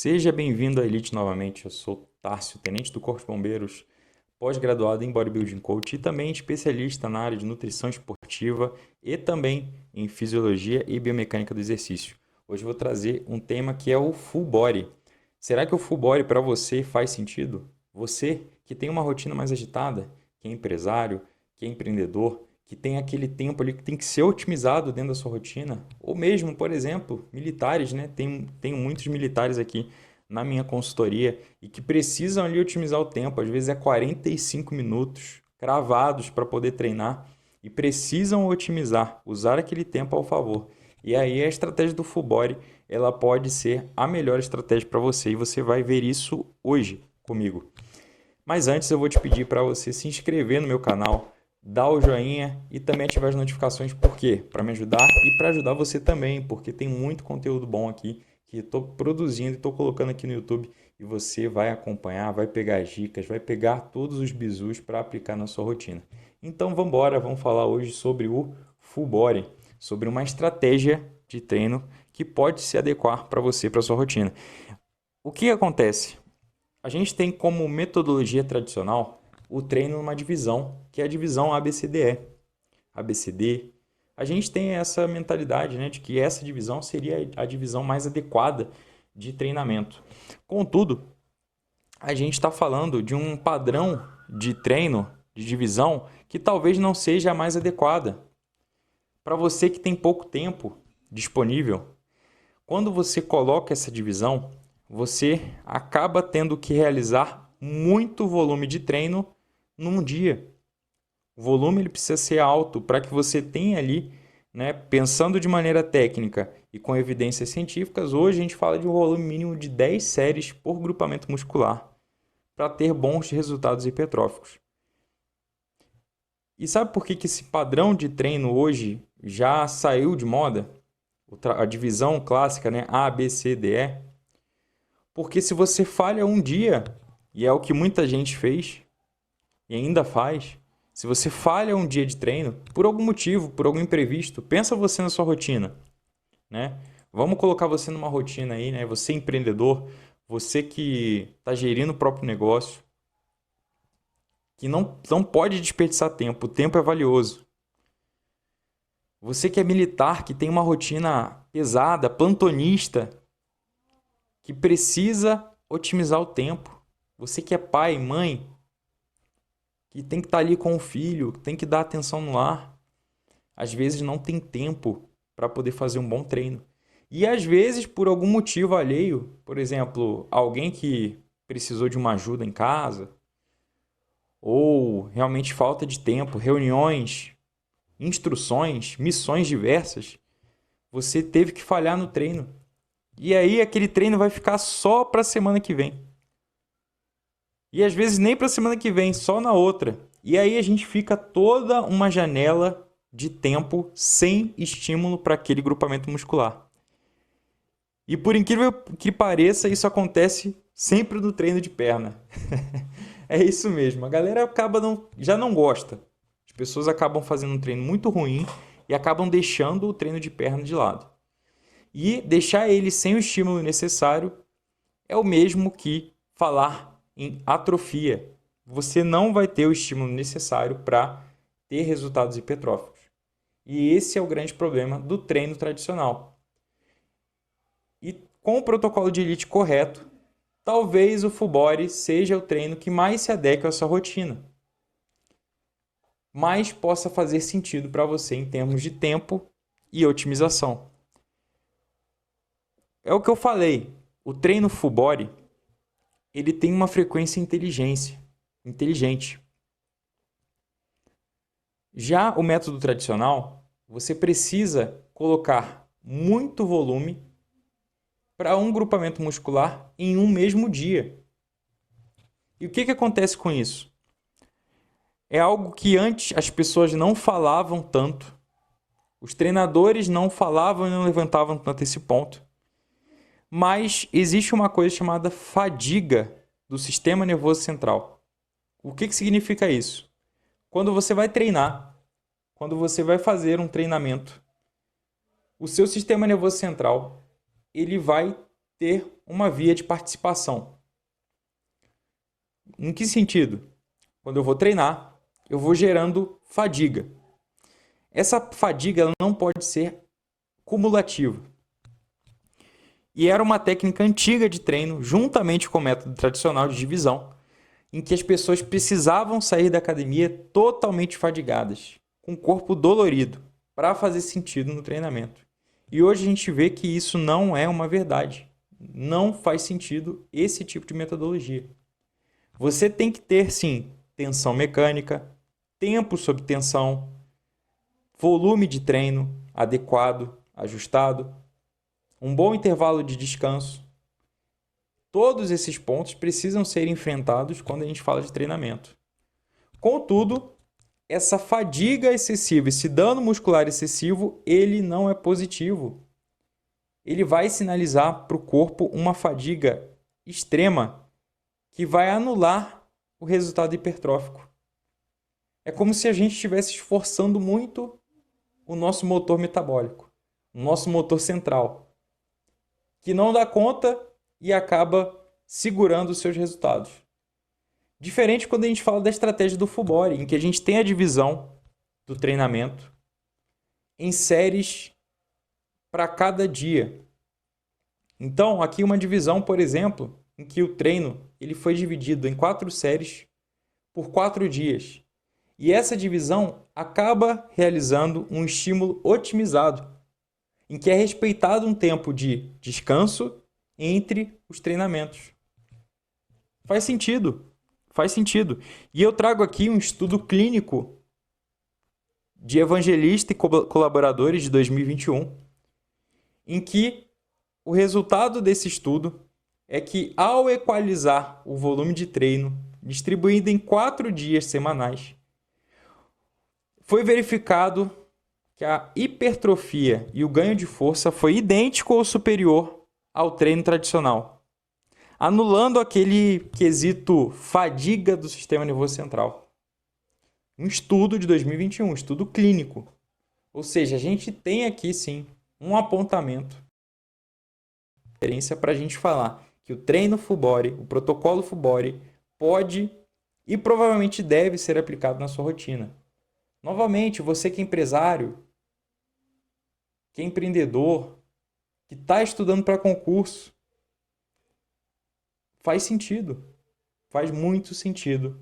Seja bem-vindo à Elite novamente. Eu sou Tárcio, tenente do Corpo de Bombeiros, pós-graduado em Bodybuilding Coach e também especialista na área de nutrição esportiva e também em fisiologia e biomecânica do exercício. Hoje eu vou trazer um tema que é o Full Body. Será que o Full Body para você faz sentido? Você que tem uma rotina mais agitada, que é empresário, que é empreendedor, que tem aquele tempo ali que tem que ser otimizado dentro da sua rotina, ou mesmo, por exemplo, militares, né? Tenho muitos militares aqui na minha consultoria e que precisam ali otimizar o tempo, às vezes é 45 minutos cravados para poder treinar e precisam otimizar, usar aquele tempo ao favor. E aí a estratégia do Full Body, ela pode ser a melhor estratégia para você e você vai ver isso hoje comigo. Mas antes eu vou te pedir para você se inscrever no meu canal, dar o joinha e também ativar as notificações. Por quê? Para me ajudar e para ajudar você também, porque tem muito conteúdo bom aqui que estou produzindo e estou colocando aqui no YouTube e você vai acompanhar, vai pegar as dicas, vai pegar todos os bizus para aplicar na sua rotina. Então vamos embora, vamos falar hoje sobre o Full Body, sobre uma estratégia de treino que pode se adequar para você, para sua rotina. O que acontece? A gente tem como metodologia tradicional o treino numa divisão, que é a divisão ABCDE. ABCD. A gente tem essa mentalidade, né, de que essa divisão seria a divisão mais adequada de treinamento. Contudo, a gente está falando de um padrão de treino, de divisão, que talvez não seja a mais adequada. Para você que tem pouco tempo disponível, quando você coloca essa divisão, você acaba tendo que realizar muito volume de treino num dia. O volume ele precisa ser alto para que você tenha ali, né, pensando de maneira técnica e com evidências científicas, hoje a gente fala de um volume mínimo de 10 séries por grupamento muscular para ter bons resultados hipertróficos. E sabe por que esse padrão de treino hoje já saiu de moda? A divisão clássica, né, A, B, C, D, E. Porque se você falha um dia, e é o que muita gente fez e ainda faz, se você falha um dia de treino, por algum motivo, por algum imprevisto, pensa você na sua rotina, né? Vamos colocar você numa rotina aí, né? Você empreendedor, você que está gerindo o próprio negócio, que não pode desperdiçar tempo, o tempo é valioso. Você que é militar, que tem uma rotina pesada, plantonista, que precisa otimizar o tempo. Você que é pai, mãe, que tem que estar ali com o filho, tem que dar atenção no lar. Às vezes não tem tempo para poder fazer um bom treino. E às vezes, por algum motivo alheio, por exemplo, alguém que precisou de uma ajuda em casa, ou realmente falta de tempo, reuniões, instruções, missões diversas, você teve que falhar no treino. E aí aquele treino vai ficar só para a semana que vem. E às vezes nem para a semana que vem, só na outra. E aí a gente fica toda uma janela de tempo sem estímulo para aquele grupamento muscular. E por incrível que pareça, isso acontece sempre no treino de perna. É isso mesmo. A galera já não gosta. As pessoas acabam fazendo um treino muito ruim e acabam deixando o treino de perna de lado. E deixar ele sem o estímulo necessário é o mesmo que falar em atrofia. Você não vai ter o estímulo necessário para ter resultados hipertróficos. E esse é o grande problema do treino tradicional. E com o protocolo de elite correto, talvez o Full Body seja o treino que mais se adeque à sua rotina, mas possa fazer sentido para você em termos de tempo e otimização. É o que eu falei, o treino Full Body ele tem uma frequência inteligente. Já o método tradicional, você precisa colocar muito volume para um grupamento muscular em um mesmo dia. E o que acontece com isso? É algo que antes as pessoas não falavam tanto, os treinadores não falavam e não levantavam tanto esse ponto. Mas existe uma coisa chamada fadiga do sistema nervoso central. O que significa isso? Quando você vai treinar, quando você vai fazer um treinamento, o seu sistema nervoso central ele vai ter uma via de participação. Em que sentido? Quando eu vou treinar, eu vou gerando fadiga. Essa fadiga ela não pode ser cumulativa. E era uma técnica antiga de treino, juntamente com o método tradicional de divisão, em que as pessoas precisavam sair da academia totalmente fadigadas, com o corpo dolorido, para fazer sentido no treinamento. E hoje a gente vê que isso não é uma verdade. Não faz sentido esse tipo de metodologia. Você tem que ter, sim, tensão mecânica, tempo sob tensão, volume de treino adequado, ajustado, um bom intervalo de descanso. Todos esses pontos precisam ser enfrentados quando a gente fala de treinamento. Contudo, essa fadiga excessiva, esse dano muscular excessivo, ele não é positivo. Ele vai sinalizar para o corpo uma fadiga extrema que vai anular o resultado hipertrófico. É como se a gente estivesse esforçando muito o nosso motor metabólico, o nosso motor central, que não dá conta e acaba segurando os seus resultados. Diferente quando a gente fala da estratégia do full body, em que a gente tem a divisão do treinamento em séries para cada dia. Então, aqui uma divisão, por exemplo, em que o treino ele foi dividido em 4 séries por 4 dias. E essa divisão acaba realizando um estímulo otimizado, em que é respeitado um tempo de descanso entre os treinamentos. Faz sentido. Faz sentido. E eu trago aqui um estudo clínico de Evangelista e colaboradores de 2021, em que o resultado desse estudo é que, ao equalizar o volume de treino, distribuído em 4 dias semanais, foi verificado que a hipertrofia e o ganho de força foi idêntico ou superior ao treino tradicional, anulando aquele quesito fadiga do sistema nervoso central. Um estudo de 2021, um estudo clínico. Ou seja, a gente tem aqui sim um apontamento, referência para a gente falar que o treino full body, o protocolo full body, pode e provavelmente deve ser aplicado na sua rotina. Novamente, você que é empresário, que é empreendedor, que está estudando para concurso, faz sentido, faz muito sentido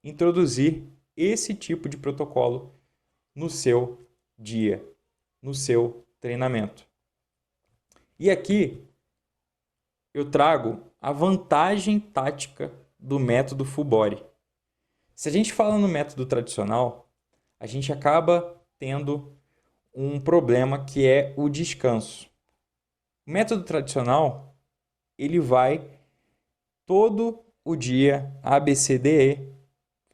introduzir esse tipo de protocolo no seu dia, no seu treinamento. E aqui eu trago a vantagem tática do método full body. Se a gente fala no método tradicional, a gente acaba tendo um problema que é o descanso. O método tradicional, ele vai todo o dia, A, B, C, D, E,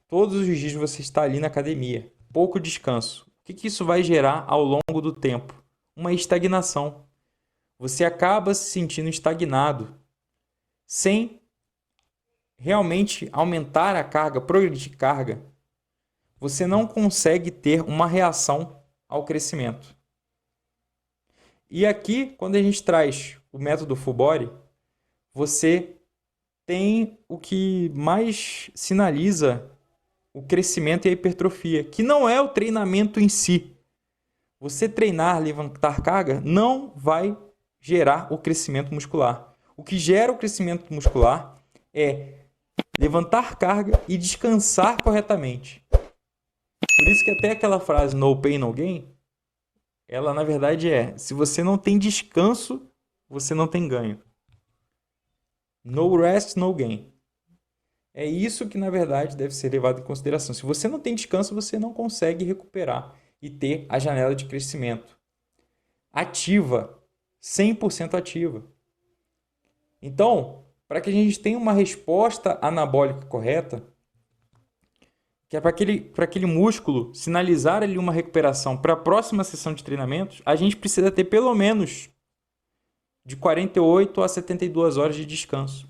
todos os dias você está ali na academia. Pouco descanso. O que isso vai gerar ao longo do tempo? Uma estagnação. Você acaba se sentindo estagnado, sem realmente aumentar a carga, progredir carga. Você não consegue ter uma reação ao crescimento. E aqui, quando a gente traz o método full body, você tem o que mais sinaliza o crescimento e a hipertrofia, que não é o treinamento em si. Você treinar, levantar carga, não vai gerar o crescimento muscular. O que gera o crescimento muscular é levantar carga e descansar corretamente. Por isso que até aquela frase no pain, no gain, ela na verdade é, se você não tem descanso, você não tem ganho. No rest, no gain. É isso que na verdade deve ser levado em consideração. Se você não tem descanso, você não consegue recuperar e ter a janela de crescimento ativa, 100% ativa. Então, para que a gente tenha uma resposta anabólica correta, que é para aquele músculo sinalizar ali uma recuperação para a próxima sessão de treinamentos, a gente precisa ter pelo menos de 48 a 72 horas de descanso.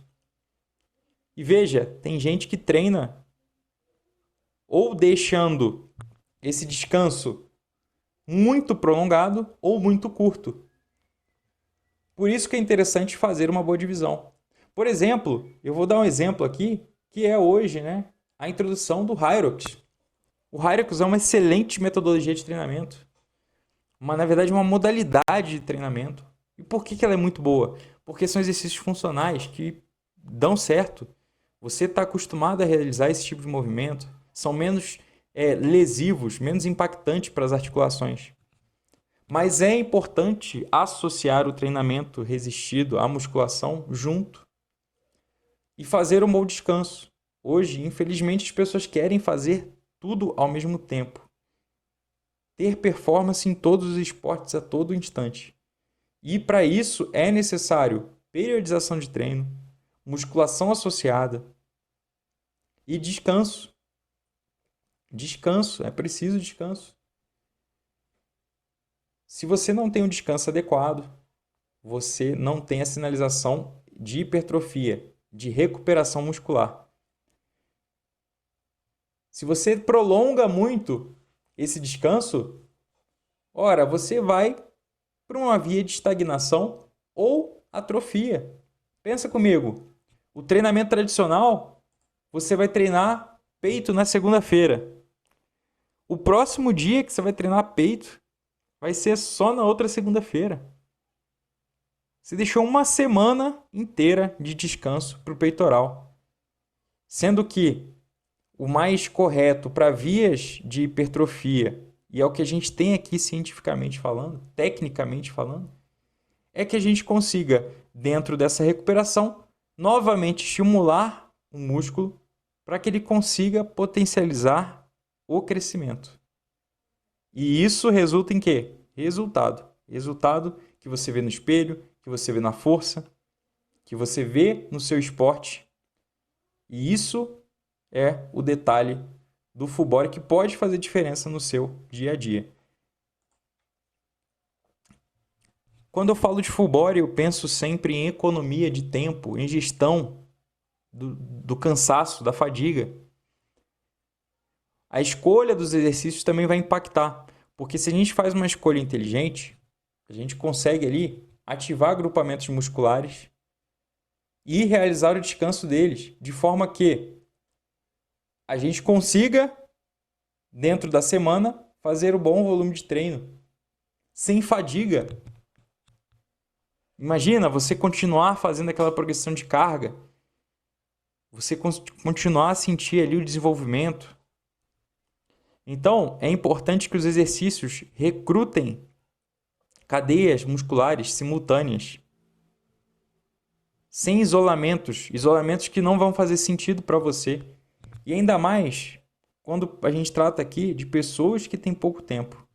E veja, tem gente que treina ou deixando esse descanso muito prolongado ou muito curto. Por isso que é interessante fazer uma boa divisão. Por exemplo, eu vou dar um exemplo aqui, que é hoje, né, a introdução do Hyrox. O Hyrox é uma excelente metodologia de treinamento, na verdade, uma modalidade de treinamento. E por que ela é muito boa? Porque são exercícios funcionais que dão certo. Você está acostumado a realizar esse tipo de movimento, são menos lesivos, menos impactantes para as articulações. Mas é importante associar o treinamento resistido à musculação junto e fazer um bom descanso. Hoje, infelizmente, as pessoas querem fazer tudo ao mesmo tempo. Ter performance em todos os esportes a todo instante. E para isso é necessário periodização de treino, musculação associada e descanso. Descanso, é preciso descanso. Se você não tem um descanso adequado, você não tem a sinalização de hipertrofia, de recuperação muscular. Se você prolonga muito esse descanso, ora, você vai para uma via de estagnação ou atrofia. Pensa comigo, o treinamento tradicional, você vai treinar peito na segunda-feira. O próximo dia que você vai treinar peito vai ser só na outra segunda-feira. Você deixou uma semana inteira de descanso para o peitoral. Sendo que o mais correto para vias de hipertrofia, e é o que a gente tem aqui cientificamente falando, tecnicamente falando, é que a gente consiga, dentro dessa recuperação, novamente estimular o músculo para que ele consiga potencializar o crescimento. E isso resulta em quê? Resultado. Resultado que você vê no espelho, que você vê na força, que você vê no seu esporte. E isso é o detalhe do full body que pode fazer diferença no seu dia a dia. Quando eu falo de full body, eu penso sempre em economia de tempo, em gestão do cansaço, da fadiga. A escolha dos exercícios também vai impactar, porque se a gente faz uma escolha inteligente, a gente consegue ali ativar agrupamentos musculares e realizar o descanso deles, de forma que a gente consiga, dentro da semana, fazer um bom volume de treino, sem fadiga. Imagina você continuar fazendo aquela progressão de carga, você continuar a sentir ali o desenvolvimento. Então, é importante que os exercícios recrutem cadeias musculares simultâneas, sem isolamentos que não vão fazer sentido para você. E ainda mais quando a gente trata aqui de pessoas que têm pouco tempo.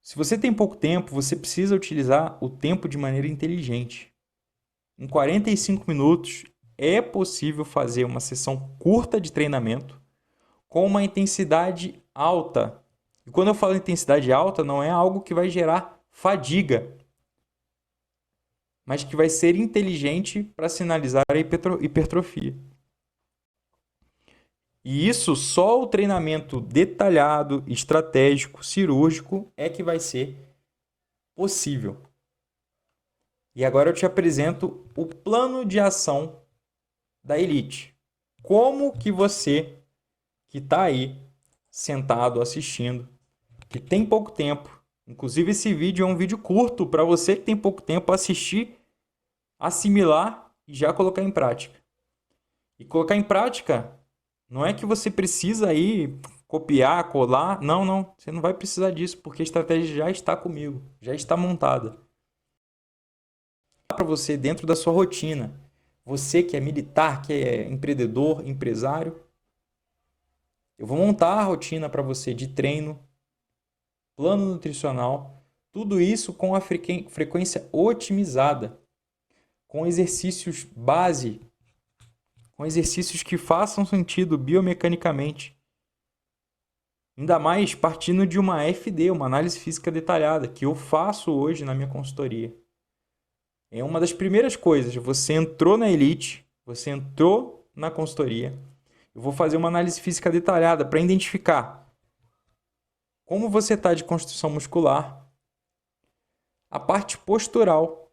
Se você tem pouco tempo, você precisa utilizar o tempo de maneira inteligente. Em 45 minutos é possível fazer uma sessão curta de treinamento com uma intensidade alta. E quando eu falo intensidade alta, não é algo que vai gerar fadiga, mas que vai ser inteligente para sinalizar a hipertrofia. E isso só o treinamento detalhado, estratégico, cirúrgico é que vai ser possível. E agora eu te apresento o plano de ação da Elite. Como que você que está aí sentado assistindo, que tem pouco tempo, inclusive esse vídeo é um vídeo curto para você que tem pouco tempo assistir, assimilar e já colocar em prática. E colocar em prática não é que você precisa aí copiar, colar. Não. Você não vai precisar disso, porque a estratégia já está comigo, já está montada. Para você dentro da sua rotina. Você que é militar, que é empreendedor, empresário. Eu vou montar a rotina para você de treino, plano nutricional, tudo isso com a frequência otimizada, com exercícios base, com exercícios que façam sentido biomecanicamente. Ainda mais partindo de uma AFD, uma análise física detalhada, que eu faço hoje na minha consultoria. É uma das primeiras coisas. Você entrou na Elite, você entrou na consultoria. Eu vou fazer uma análise física detalhada para identificar como você está de constituição muscular, a parte postural.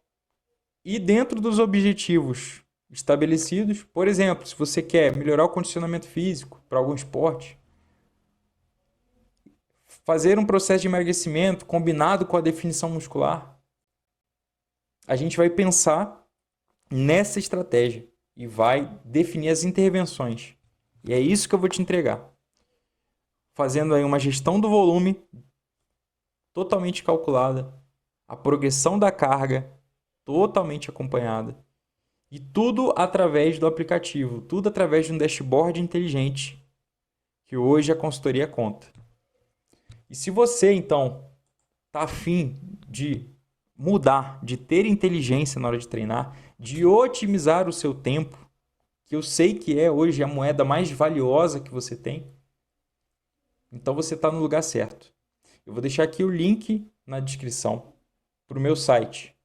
E dentro dos objetivos estabelecidos, por exemplo, se você quer melhorar o condicionamento físico para algum esporte, fazer um processo de emagrecimento combinado com a definição muscular, a gente vai pensar nessa estratégia e vai definir as intervenções. E é isso que eu vou te entregar. Fazendo aí uma gestão do volume totalmente calculada, a progressão da carga totalmente acompanhada e tudo através do aplicativo, tudo através de um dashboard inteligente que hoje a consultoria conta. E se você então está afim de mudar, de ter inteligência na hora de treinar, de otimizar o seu tempo, que eu sei que é hoje a moeda mais valiosa que você tem, então você está no lugar certo. Eu vou deixar aqui o link na descrição para o meu site.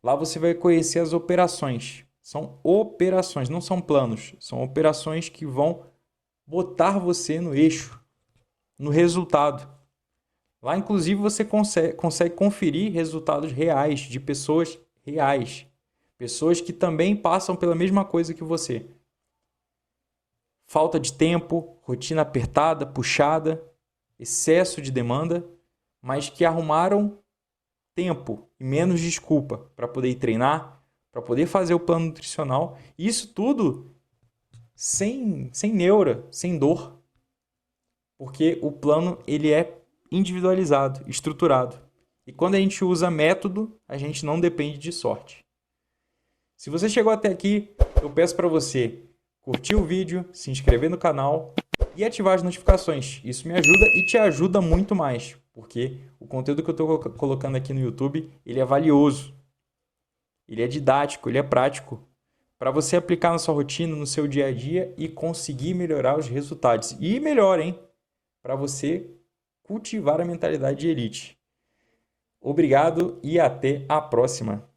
Lá você vai conhecer as operações. São operações, não são planos. São operações que vão botar você no eixo, no resultado. Lá, inclusive, você consegue conferir resultados reais de pessoas reais. Pessoas que também passam pela mesma coisa que você. Falta de tempo, rotina apertada, puxada, excesso de demanda, mas que arrumaram tempo e menos desculpa para poder ir treinar, para poder fazer o plano nutricional. Isso tudo sem neura, sem dor. Porque o plano ele é individualizado, estruturado. E quando a gente usa método, a gente não depende de sorte. Se você chegou até aqui, eu peço para você curtir o vídeo, se inscrever no canal e ativar as notificações. Isso me ajuda e te ajuda muito mais, porque o conteúdo que eu estou colocando aqui no YouTube, ele é valioso, ele é didático, ele é prático, para você aplicar na sua rotina, no seu dia a dia e conseguir melhorar os resultados. E melhor, hein? Para você cultivar a mentalidade de elite. Obrigado e até a próxima!